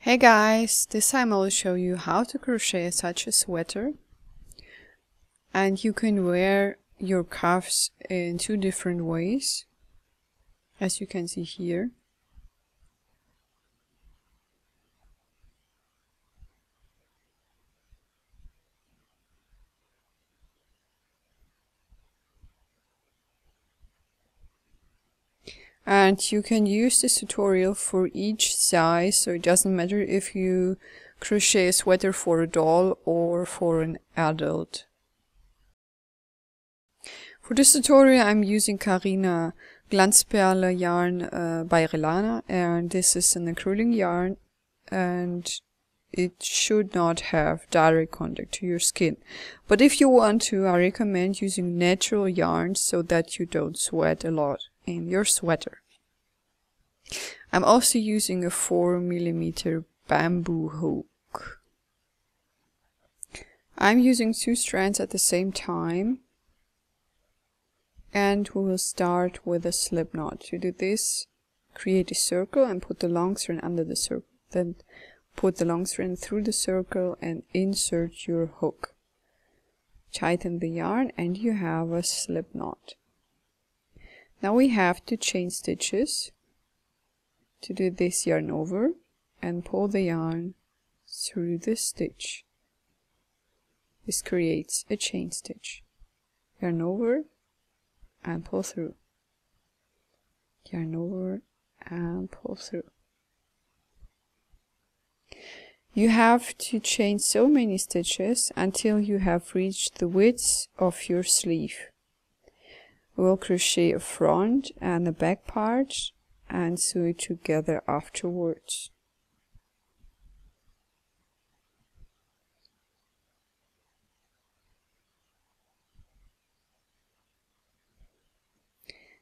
Hey guys, this time I will show you how to crochet such a sweater, and you can wear your cuffs in two different ways, as you can see here. And you can use this tutorial for each size, so it doesn't matter if you crochet a sweater for a doll or for an adult. For this tutorial I'm using Carina Glanzperle yarn by Relana, and this is an acrylic yarn and it should not have direct contact to your skin. But if you want to, I recommend using natural yarns so that you don't sweat a lot in your sweater. I'm also using a 4mm bamboo hook. I'm using two strands at the same time, and we will start with a slip knot. To do this, create a circle and put the long strand under the circle. Then put the long strand through the circle and insert your hook. Tighten the yarn and you have a slip knot. Now we have to chain stitches. To do this, yarn over and pull the yarn through the stitch. This creates a chain stitch. Yarn over and pull through. Yarn over and pull through. You have to chain so many stitches until you have reached the width of your sleeve. We'll crochet a front and a back part and sew it together afterwards.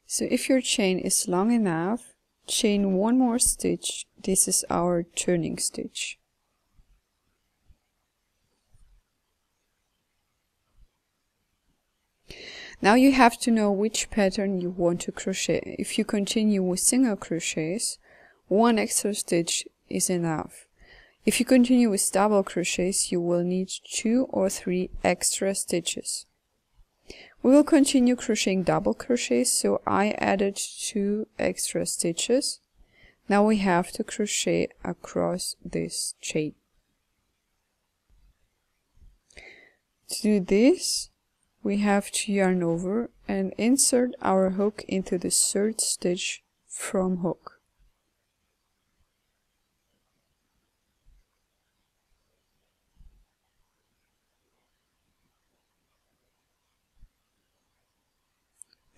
So if your chain is long enough, chain one more stitch. This is our turning stitch. Now you have to know which pattern you want to crochet. If you continue with single crochets, one extra stitch is enough. If you continue with double crochets, you will need 2 or 3 extra stitches. We will continue crocheting double crochets, so I added 2 extra stitches. Now we have to crochet across this chain. To do this, we have to yarn over and insert our hook into the third stitch from hook.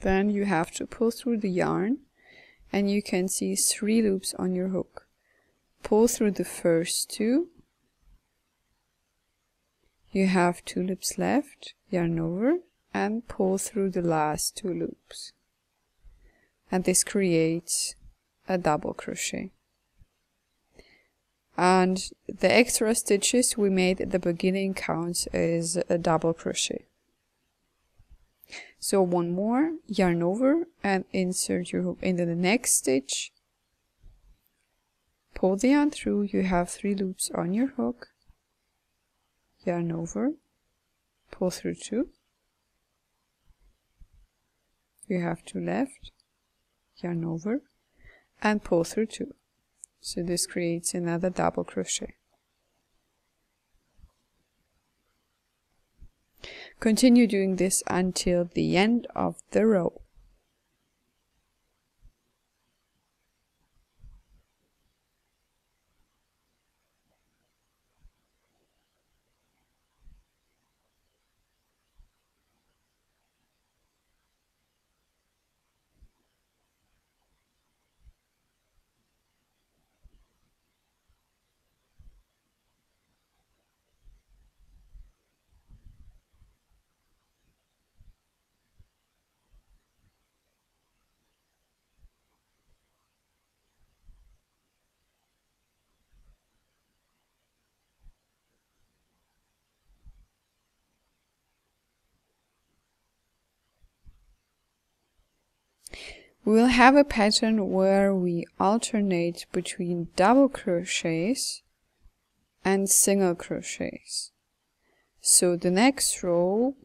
Then you have to pull through the yarn and you can see 3 loops on your hook. Pull through the first 2. You have 2 loops left, yarn over and pull through the last 2 loops. And this creates a double crochet. And the extra stitches we made at the beginning counts as a double crochet. So one more, yarn over and insert your hook into the next stitch. Pull the yarn through, you have 3 loops on your hook. Yarn over, pull through 2. You have 2 left, yarn over and pull through 2. So this creates another double crochet. Continue doing this until the end of the row. We will have a pattern where we alternate between double crochets and single crochets. So the next row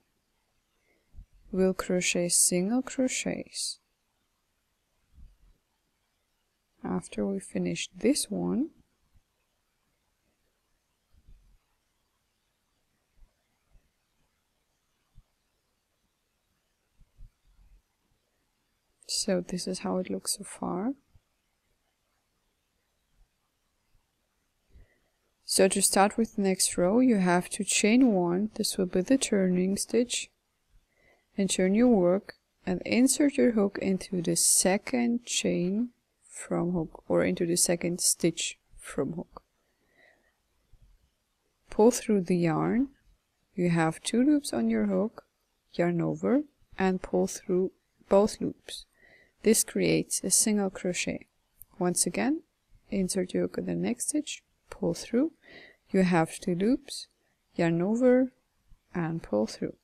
we'll crochet single crochets. After we finish this one, so this is how it looks so far. So to start with the next row, you have to chain one, this will be the turning stitch, and turn your work and insert your hook into the second chain from hook, or into the second stitch from hook. Pull through the yarn, you have 2 loops on your hook, yarn over and pull through both loops. This creates a single crochet. Once again, insert your hook in the next stitch, pull through, you have 2 loops, yarn over and pull through.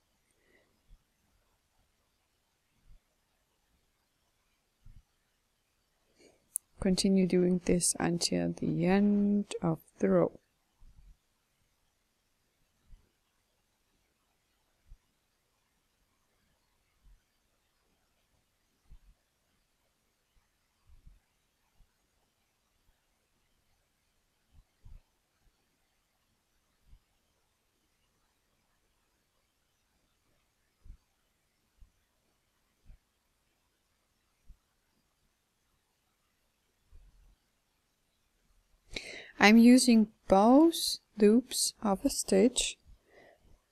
Continue doing this until the end of the row. I'm using both loops of a stitch,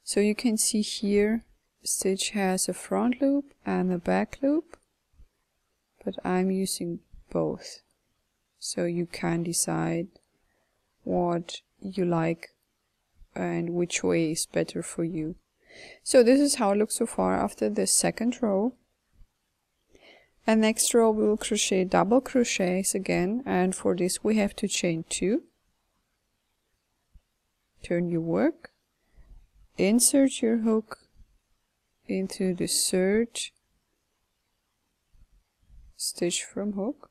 so you can see here the stitch has a front loop and a back loop, but I'm using both, so you can decide what you like and which way is better for you. So this is how it looks so far after the second row. And next row we will crochet double crochets again, and for this we have to chain 2. Turn your work, insert your hook into the third stitch from hook,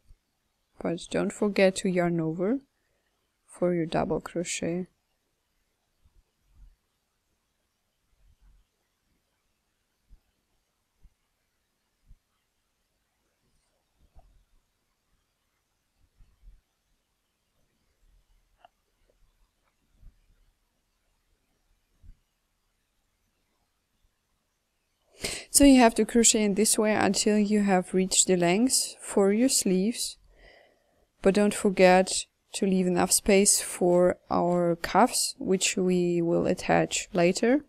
but don't forget to yarn over for your double crochet. So you have to crochet in this way until you have reached the length for your sleeves, but don't forget to leave enough space for our cuffs, which we will attach later.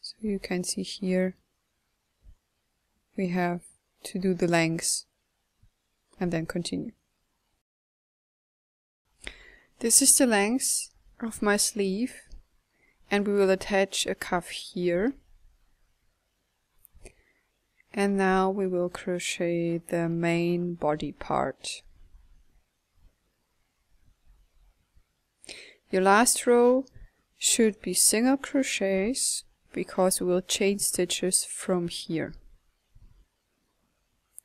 So you can see here we have to do the lengths and then continue. This is the length of my sleeve, and we will attach a cuff here. And now we will crochet the main body part. Your last row should be single crochets, because we will chain stitches from here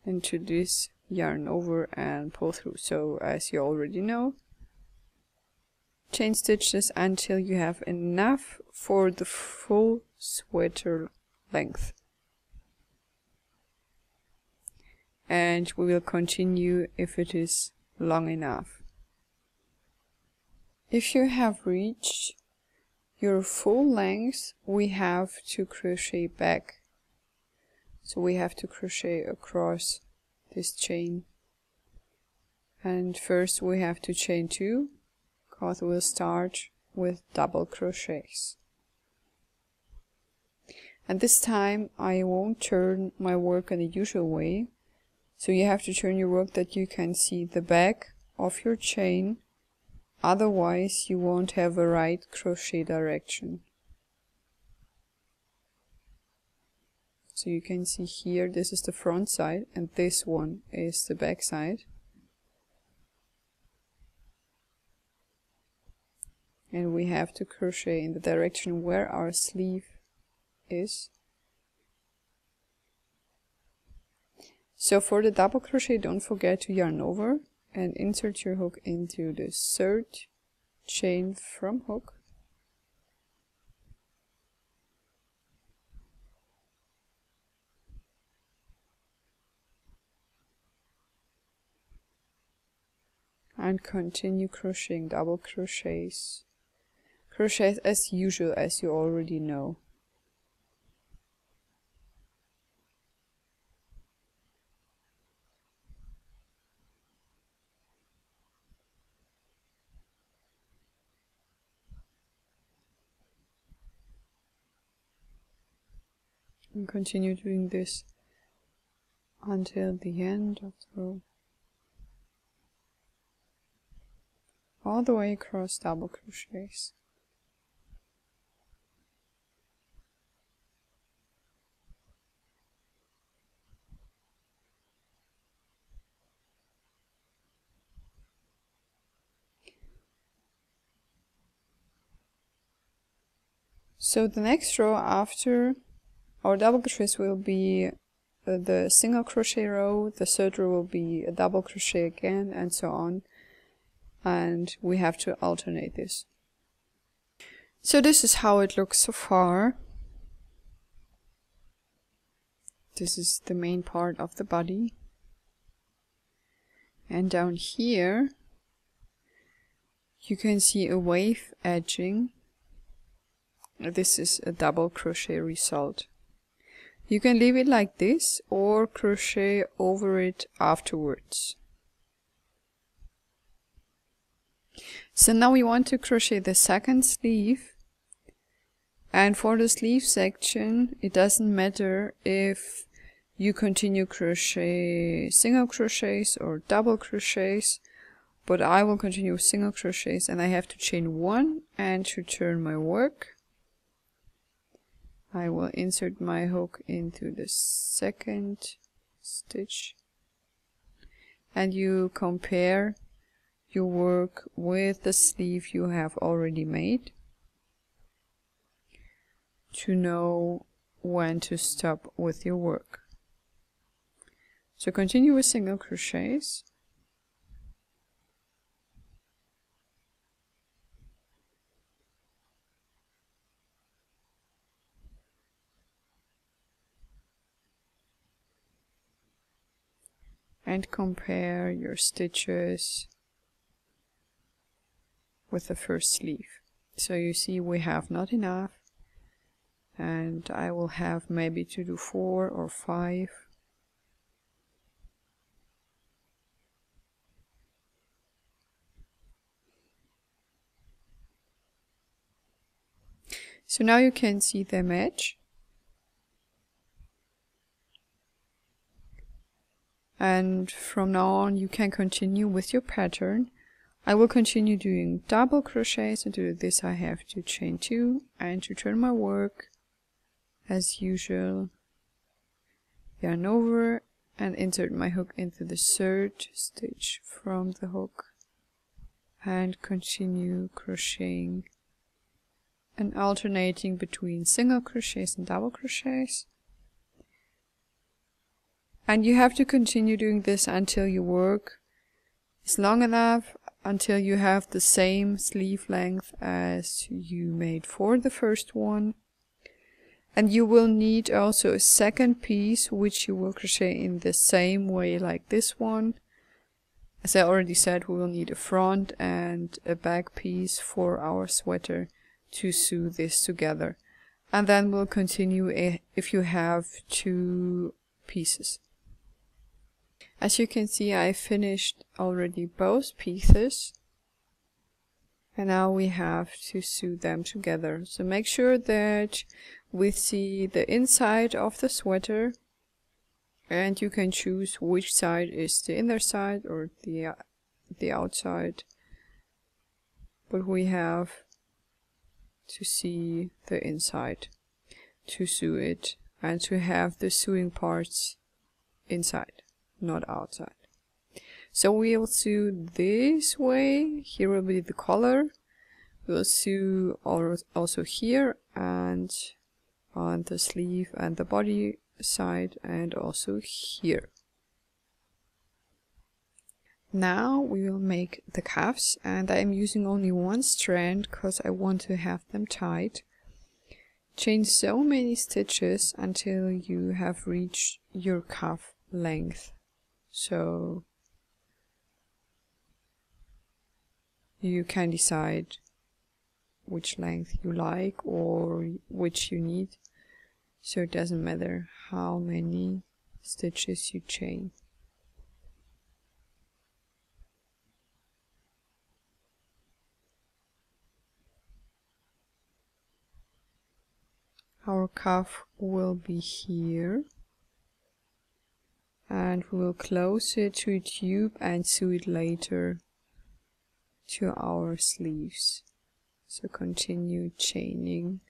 into this, yarn over and pull through. So as you already know, chain stitches until you have enough for the full sweater length. And we will continue if it is long enough. If you have reached your full length, we have to crochet back. So we have to crochet across this chain. And first we have to chain 2, because we'll start with double crochets. And this time I won't turn my work in the usual way. So you have to turn your work that you can see the back of your chain, otherwise you won't have a right crochet direction. So you can see here, this is the front side and this one is the back side. And we have to crochet in the direction where our sleeve is. So for the double crochet, don't forget to yarn over and insert your hook into the third chain from hook. And continue crocheting double crochets. Crochets as usual, as you already know. And continue doing this until the end of the row. All the way across double crochets. So the next row after our double crochets will be the single crochet row, the third row will be a double crochet again, and so on. And we have to alternate this. So this is how it looks so far. This is the main part of the body. And down here you can see a wave edging. This is a double crochet result. You can leave it like this or crochet over it afterwards. So now we want to crochet the second sleeve, and for the sleeve section it doesn't matter if you continue crochet single crochets or double crochets, but I will continue with single crochets, and I have to chain one and to turn my work. I will insert my hook into the second stitch, and you compare your work with the sleeve you have already made to know when to stop with your work. So continue with single crochets. And compare your stitches with the first sleeve. So you see we have not enough, and I will have maybe to do 4 or 5. So now you can see them edge. And from now on you can continue with your pattern. I will continue doing double crochets, and to do this I have to chain 2 and to turn my work as usual. Yarn over and insert my hook into the third stitch from the hook and continue crocheting and alternating between single crochets and double crochets. And you have to continue doing this until your work is long enough, until you have the same sleeve length as you made for the first one. And you will need also a second piece, which you will crochet in the same way like this one. As I already said, we will need a front and a back piece for our sweater to sew this together. And then we'll continue if you have 2 pieces. As you can see, I finished already both pieces, and now we have to sew them together. So make sure that we see the inside of the sweater, and you can choose which side is the inner side or the outside, but we have to see the inside to sew it and to have the sewing parts inside, not outside. So we'll sew this way. Here will be the collar. We'll sew also here, and on the sleeve and the body side, and also here. Now we will make the cuffs, and I am using only one strand because I want to have them tied. Chain so many stitches until you have reached your cuff length. So you can decide which length you like or which you need. So it doesn't matter how many stitches you chain. Our cuff will be here, and we will close it to a tube and sew it later to our sleeves. So continue chaining.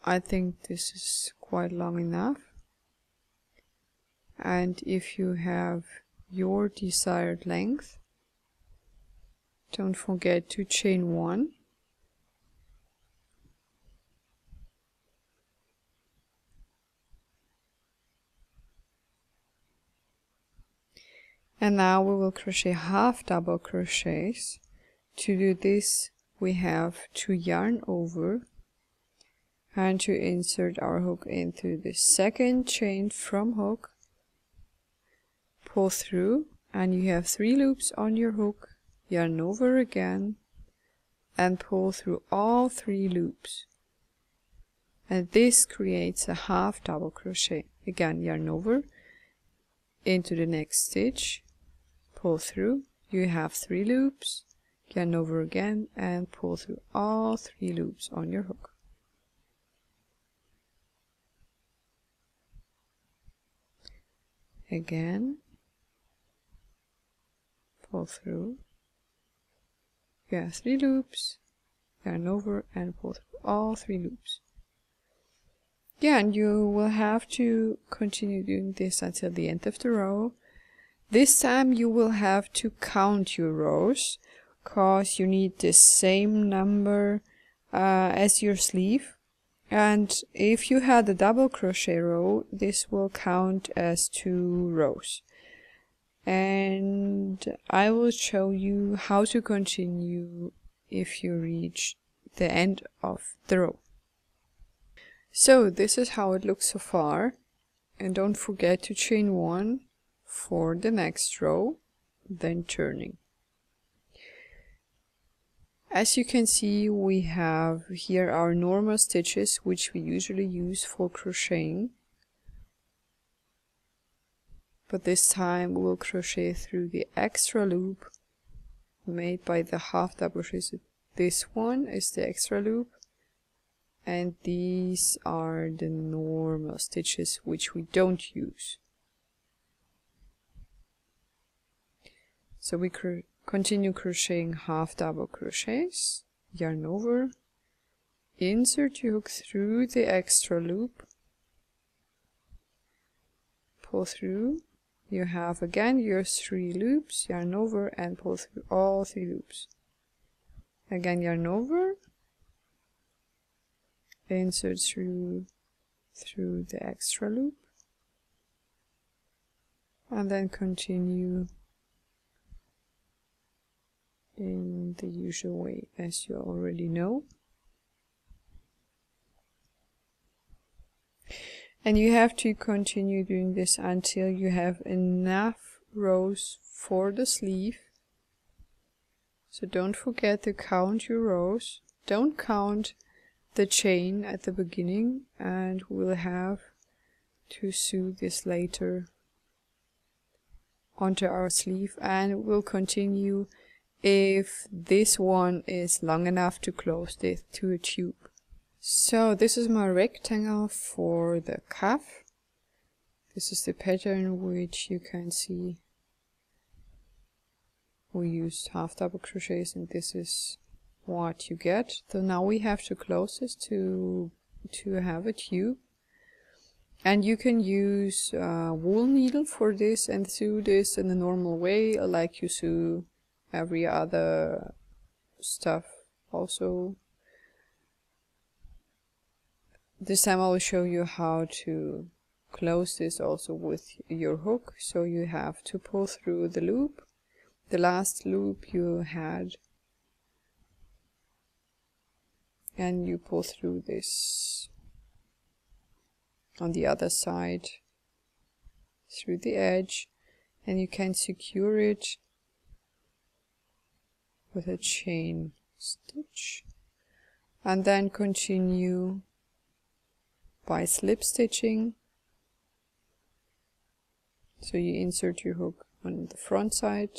I think this is quite long enough, and if you have your desired length, don't forget to chain one, and now we will crochet half double crochets. To do this we have to yarn over and to insert our hook into the second chain from hook, pull through, and you have 3 loops on your hook, yarn over again and pull through all 3 loops, and this creates a half double crochet. Again, yarn over into the next stitch, pull through, you have 3 loops, yarn over again and pull through all 3 loops on your hook. Again, pull through, you have 3 loops, yarn over and pull through all 3 loops. Yeah, and you will have to continue doing this until the end of the row. This time you will have to count your rows, because you need the same number as your sleeve. And if you had a double crochet row, this will count as 2 rows. And I will show you how to continue if you reach the end of the row. So this is how it looks so far, and don't forget to chain 1 for the next row, then turning. As you can see, we have here our normal stitches, which we usually use for crocheting, but this time we will crochet through the extra loop made by the half double crochet. This one is the extra loop, and these are the normal stitches which we don't use. So we continue crocheting half double crochets, yarn over, insert your hook through the extra loop, pull through, you have again your 3 loops, yarn over and pull through all 3 loops. Again yarn over, insert through the extra loop, and then continue in the usual way as you already know. And you have to continue doing this until you have enough rows for the sleeve. So don't forget to count your rows. Don't count the chain at the beginning, and we'll have to sew this later onto our sleeve, and we'll continue if this one is long enough to close this to a tube. So this is my rectangle for the cuff. This is the pattern which you can see we used half double crochets, and this is what you get. So now we have to close this to have a tube, and you can use a wool needle for this and sew this in a normal way like you sew every other stuff. Also, this time I will show you how to close this also with your hook. So you have to pull through the loop, the last loop you had, and you pull through this on the other side through the edge, and you can secure it with a chain stitch, and then continue by slip stitching. So you insert your hook on the front side,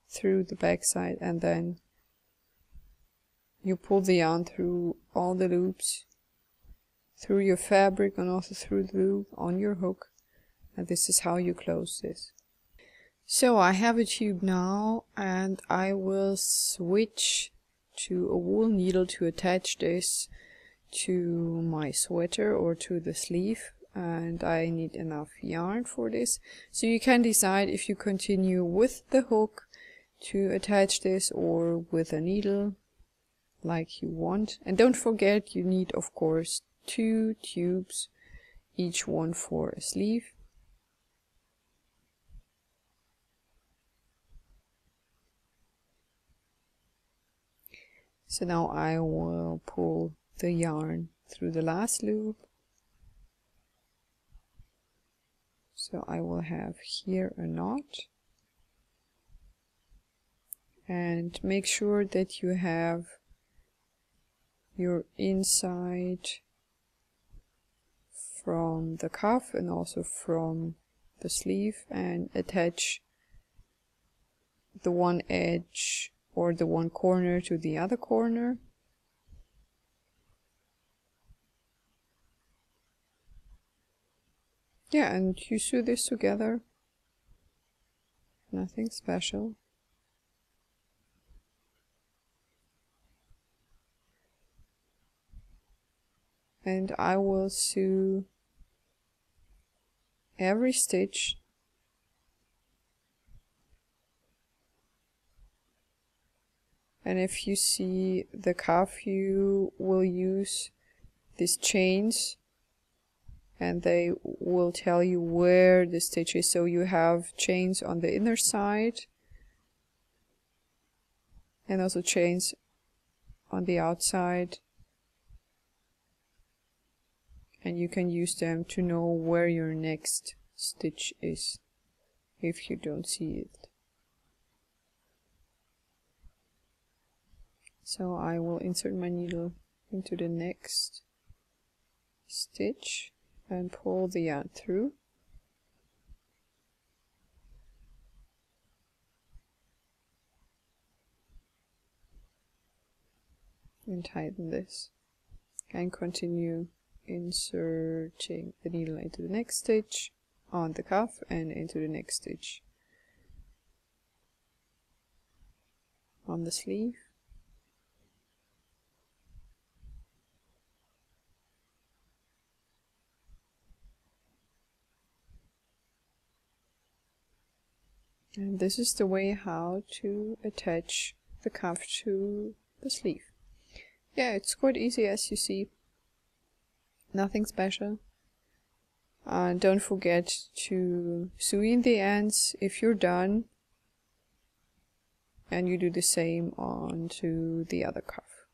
through the back side, and then you pull the yarn through all the loops, through your fabric and also through the loop on your hook, and this is how you close this. So I have a tube now, and I will switch to a wool needle to attach this to my sweater or to the sleeve, and I need enough yarn for this. So you can decide if you continue with the hook to attach this or with a needle like you want. And don't forget, you need of course 2 tubes, each one for a sleeve. So now I will pull the yarn through the last loop. So I will have here a knot, and make sure that you have your inside from the cuff and also from the sleeve, and attach the one edge or the one corner to the other corner. Yeah, and you sew this together, nothing special. And I will sew every stitch and if you see the cuff, you will use these chains and they will tell you where the stitch is. So you have chains on the inner side and also chains on the outside, and you can use them to know where your next stitch is if you don't see it. So I will insert my needle into the next stitch and pull the yarn through. And tighten this and continue inserting the needle into the next stitch on the cuff and into the next stitch on the sleeve. And this is the way how to attach the cuff to the sleeve. Yeah, it's quite easy, as you see. Nothing special. Don't forget to sew in the ends if you're done, and you do the same onto the other cuff.